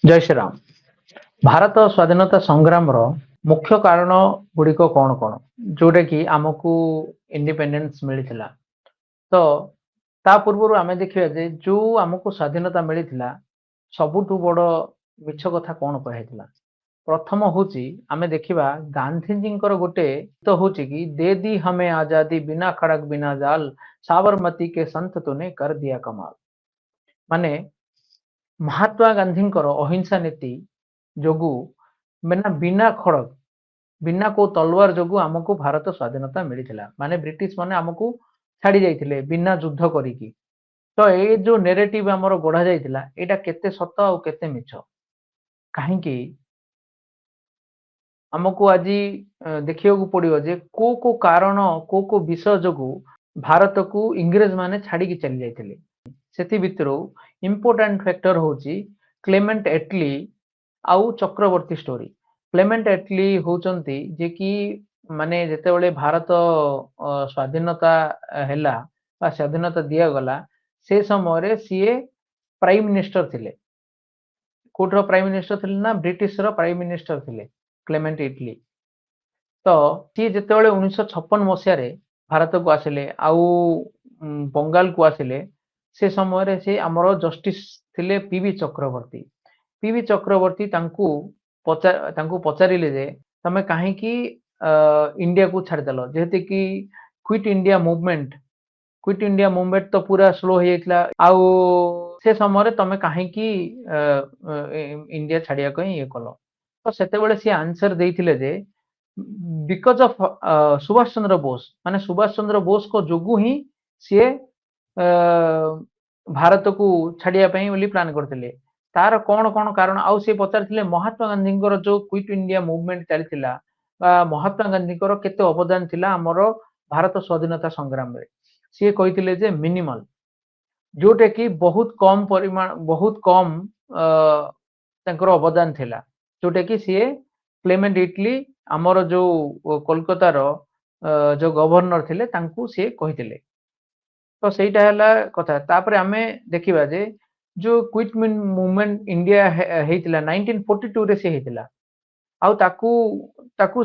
जय श्री राम। भारत स्वाधीनता संग्राम मुख्य कारण गुड़िक कौन कौन जोटा कि आमको इंडिपेंडेंस मिलता। तो ता पूर्व आम देखा जो आमको स्वाधीनता मिलता सबुठ बड़ मिछ कथा कौन कहला। प्रथम हूँ आम देखा गांधीजी गोटे तो हूँ कि दे दी हमें आजादी बिना खड़क बिना जाल साबरमती के संत तूने कर दिया कमाल। माने महात्मा गांधी अहिंसा नीति जोगु बिना बिना खड़क बिना को तलवार जोगु आमको भारत स्वाधीनता मिलता। माने ब्रिटिश माने आमको छाड़ी जाइथिले बिना युद्ध करिकी। तो ये जो नेरेटिव आमर गढ़ा जाइथिला एटा केते सत और केते मिछ कहीं आमको आज देखिया पड़ो जे को कारण को विषय जोगु भारत को इंग्रेज माने छाड़ी चली जाइथिले। सेति भितरो इंपोर्टेंट फैक्टर होची क्लेमेंट एटली आउ चक्रवर्ती स्टोरी। क्लेमेंट एटली होचंती जे कि माने जेतेबेले भारत स्वाधीनता हैला बा स्वाधीनता दिया गला से समय रे सीए प्राइम मिनिस्टर थिले। कोठर प्राइम मिनिस्टर थिले ना ब्रिटिश रो प्राइम मिनिस्टर थिले क्लेमेंट एटली। तो सी जेतेबेले 1956 मसिया रे भारत को आसिले आउ बंगाल को आसिले से समय रे से हमरो जस्टिस थिले पीवी चक्रवर्ती। पीवी चक्रवर्ती तांकू पचारिले जे तमे काहे कि इंडिया को छाड़देल जेहेतु कि क्विट इंडिया मूवमेंट तो पूरा स्लो हो जाइतला आउ से समय रे तमे काहे कि इंडिया छाड़िया को ये कलो। तो सेते बेले सी आंसर देइथिले जे बिकॉज ऑफ सुभाष चंद्र बोस माने सुभाष चंद्र बोस को जोगु ही सी भारत को छाड़िया पई बोली प्लान करथिले। तार कौन कौन कारण आउ से पचार महात्मा गांधी जो क्विट इंडिया मूवमेंट चलता महात्मा गांधी केते अवदान थिला हमर भारत स्वाधीनता संग्राम रे सी कहिथिले जे मिनिमल जोटे कि बहुत कम परिमाण बहुत कम तांकर अवदान थिला जोटे कि सी क्लेमेंट इटली हमर जो कोलकाता रो जो गवर्नर थिले तांकू सी कहिथिले। तो सेटा हैला कथा तापरे आमे देखिबा जे जो क्विट मूवमेंट इंडिया हेतिला 1942 रे से हेतिला आउ ताकू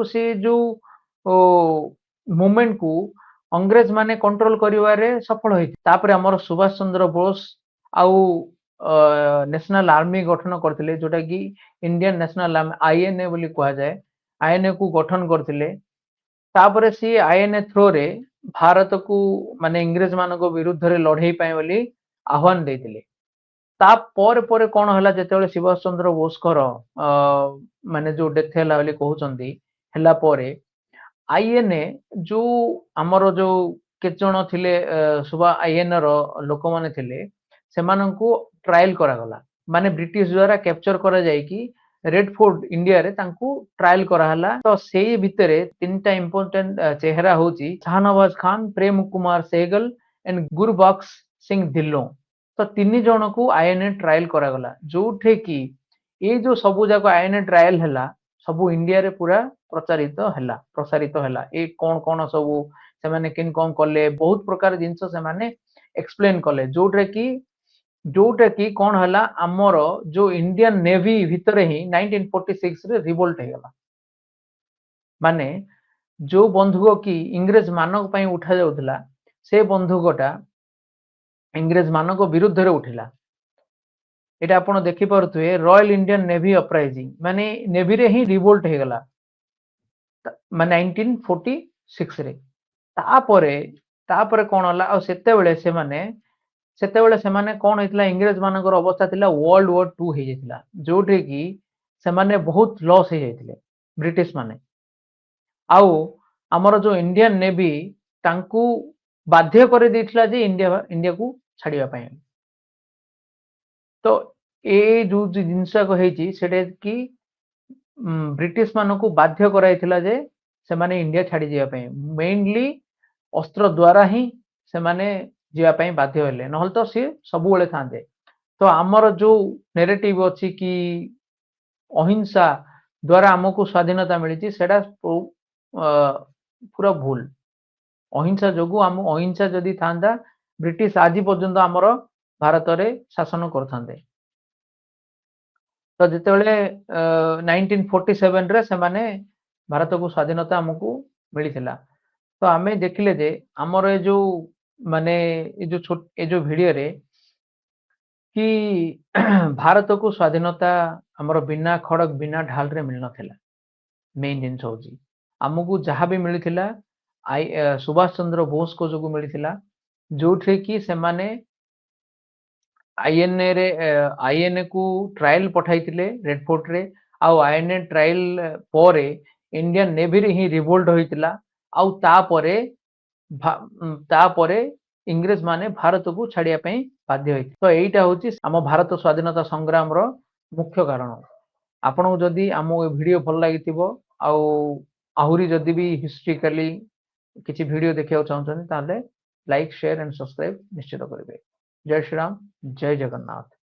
से जो मूवमेंट को अंग्रेज माने कंट्रोल करिवारे सफल होई। तापरे हमर सुभाष चंद्र बोस आउ नेशनल आर्मी गठन करथिले जोटा कि इंडियन नेशनल आर्मी आईएनए बोली कहा जाए आईएनए को गठन करथिले। तापरे सी आईएनए थ्रो रे भारत को माने इंग्रेज मानको विरुद्ध रे लड़ाई पाए बोली आह्वान देथिले। ता पर कौन है जिते सुभाष चंद्र बोस माने जो डेथ है कहते आईएनए जो आमर जो केत जन थिले सुबह आईएनए रो लोक माने थिले सेमानंकु ट्रायल करागला माने ब्रिटिश द्वारा कैप्चर करा जाय कि रेड फोर्ट इंडिया रे तांकु ट्रायल कराहला। तो सेई भितरे तीनटा इंपोर्टेंट चेहरा होची शाहनवाज खान प्रेम कुमार सहगल एंड गुरबख्श सिंह ढिल्लों। तो तीन जन को आईएनए ट्रायल करागला जोठे कि ये जो सबू जाक आईएनए ट्रायल हैला सबू इंडिया रे पूरा प्रसारित हैला ए कौन कौन सबू से माने किन कौन कले बहुत प्रकार जिंस से माने एक्सप्लेन कले जोटे कि कौन हैला आमर जो इंडियन नेवी भितर ही 1946 रे रिवोल्ट हैगला। माने जो बंधुक कि इंग्रेज मानक पई उठा जाउथला से बंधुकटा इंग्रेज मानक विरुद्ध रे उठिला। एटा आपण देखि पारुथुए रॉयल इंडियन नेवी अपराइजिंग माने नेवी रे ही रिवोल्ट हेगला माने 1946 रे। तापरे कौन होला आ सेते बेले से माने कौन हेतला इंग्रेज मानकर अवस्था थिला वर्ल्ड वॉर 2 हे जेतला जोठे कि से माने बहुत लॉस हे जेतले ब्रिटिश माने आउ हमर जो इंडियन नेवी तांकू बाध्य करे देथिला जे इंडिया को छाड़िया पई। तो ए जो जिनसा को हेची सेटे कि ब्रिटिश मानको बाध्य कराइथिला जे से माने इंडिया छाड़ी जिया पई मेनली अस्त्र द्वारा ही से माने जिया पई बाध्य होले नहल तो से सब बेले थांदे। तो हमर जो नैरेटिव अछि कि अहिंसा द्वारा हमको स्वाधीनता मिली सेटा पूरा भूल। अहिंसा जोगु हम अहिंसा जदि थांदा ब्रिटिश आज पर्यंत हमर भारत रे शासन करथांदे। ତ ଯେତେବେଳେ 1947 ରେ ସେମାନେ ଭାରତକୁ ସ୍ୱାଧୀନତା ଆମକୁ ମିଳିଥିଲା। ତ ଆମେ ଦେଖିଲେ ଯେ ଆମର ଏ ଯୋଉ ମାନେ ଏ ଯୋଉ ଭିଡିଓରେ କି ଭାରତକୁ ସ୍ୱାଧୀନତା ଆମର ବିନା ଖଡକ ବିନା ଢାଲରେ ମିଳିନଥିଲା। ମେନ୍ ଜିନିଷ ହଉଛି ଆମକୁ ଯାହା ବି ମିଳିଥିଲା ସୁଭାଷ ଚନ୍ଦ୍ର ବୋଷଙ୍କ ଯୋଗୁଁ ମିଳିଥିଲା, ଯୋଉଥିରେ କି ସେମାନେ ଆଇଏନ୍ଏ କୁ ଟ୍ରାଏଲ ପଠାଇଥିଲେ ରେଡ୍ ଫୋର୍ଟରେ, ଆଉ ଆଇଏନ୍ଏ ଟ୍ରାଏଲ ପରେ ଇଣ୍ଡିଆନ ନେଭିରେ ହିଁ ରିଭୋଲ୍ଟ ହୋଇଥିଲା। ଆଉ ତାପରେ ଇଂରେଜ ମାନେ ଭାରତକୁ ଛାଡିବା ପାଇଁ ବାଧ୍ୟ ହୋଇଥିଲେ। ତ ଏଇଟା ହଉଛି ଆମ ଭାରତ ସ୍ୱାଧୀନତା ସଂଗ୍ରାମର ମୁଖ୍ୟ କାରଣ। ଆପଣଙ୍କୁ ଯଦି ଆମ ଏ ଭିଡିଓ ଭଲ ଲାଗିଥିବ, ଆଉ ଆହୁରି ଯଦି ବି ହିଷ୍ଟ୍ରିକାଲି କିଛି ଭିଡିଓ ଦେଖିବାକୁ ଚାହୁଁଛନ୍ତି, ତାହେଲେ ଲାଇକ୍, ସେୟାର ଆଣ୍ଡ ସବସ୍କ୍ରାଇବ ନିଶ୍ଚିତ କରିବେ। ଜୟ ଶ୍ରୀରାମ, ଜୟ ଜଗନ୍ନାଥ।